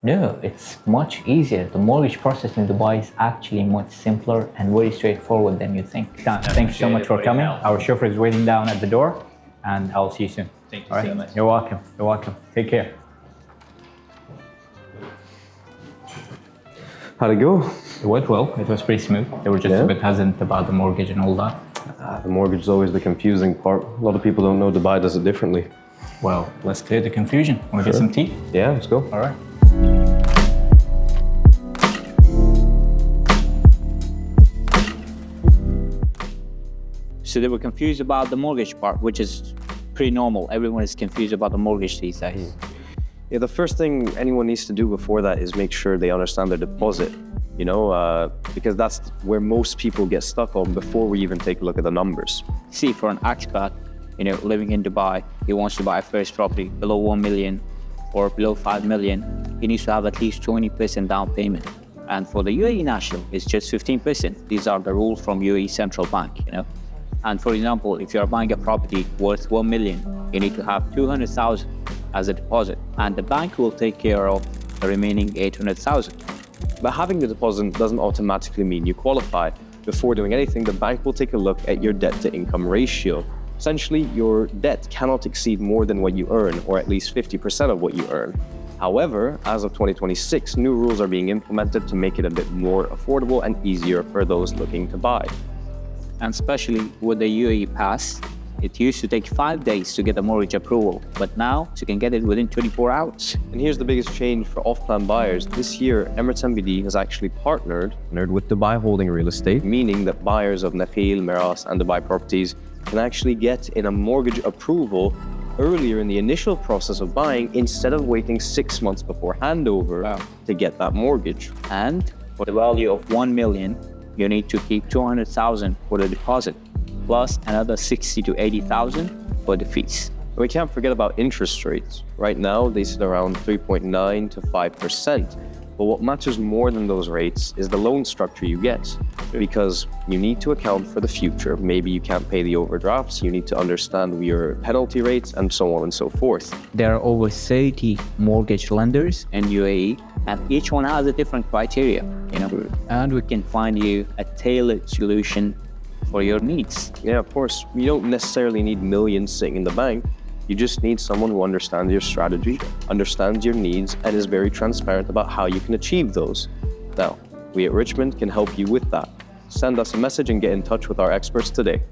No, it's much easier. The mortgage process in Dubai is actually much simpler and very straightforward than you think. Thanks so much for coming. Our chauffeur is waiting down at the door, and I'll see you soon. Thank you so much. You're welcome. You're welcome. Take care. How'd it go? It went well. It was pretty smooth. They were just a bit hesitant about the mortgage and all that. The mortgage is always the confusing part. A lot of people don't know Dubai does it differently. Well, let's clear the confusion. Want to get some tea? Yeah, let's go. All right. So they were confused about the mortgage part, which is pretty normal. Everyone is confused about the mortgage these days. Yeah, the first thing anyone needs to do before that is make sure they understand their deposit, because that's where most people get stuck on before we even take a look at the numbers. See, for an expat, living in Dubai, he wants to buy a first property below 1 million or below 5 million, he needs to have at least 20% down payment. And for the UAE national, it's just 15%. These are the rules from UAE Central Bank, And for example, if you're buying a property worth 1 million, you need to have 200,000 as a deposit, and the bank will take care of the remaining 800,000. But having the deposit doesn't automatically mean you qualify. Before doing anything, the bank will take a look at your debt to income ratio. Essentially, your debt cannot exceed more than what you earn, or at least 50% of what you earn. However, as of 2026, new rules are being implemented to make it a bit more affordable and easier for those looking to buy. And especially with the UAE Pass, it used to take 5 days to get a mortgage approval, but now you can get it within 24 hours. And here's the biggest change for off-plan buyers. This year, Emirates NBD has actually partnered with Dubai Holding Real Estate, meaning that buyers of Nakheel, Meras, and Dubai Properties can actually get in a mortgage approval earlier in the initial process of buying instead of waiting 6 months before handover to get that mortgage. And for the value of 1 million, you need to keep 200,000 for the deposit, plus another 60 to 80,000 for the fees. We can't forget about interest rates. Right now, they sit around 3.9 to 5%. But what matters more than those rates is the loan structure you get, because you need to account for the future. Maybe you can't pay the overdrafts, you need to understand your penalty rates, and so on and so forth. There are over 30 mortgage lenders in UAE, and each one has a different criteria, and we can find you a tailored solution for your needs. Yeah, of course, you don't necessarily need millions sitting in the bank. You just need someone who understands your strategy, understands your needs, and is very transparent about how you can achieve those. Now, we at Richmond can help you with that. Send us a message and get in touch with our experts today.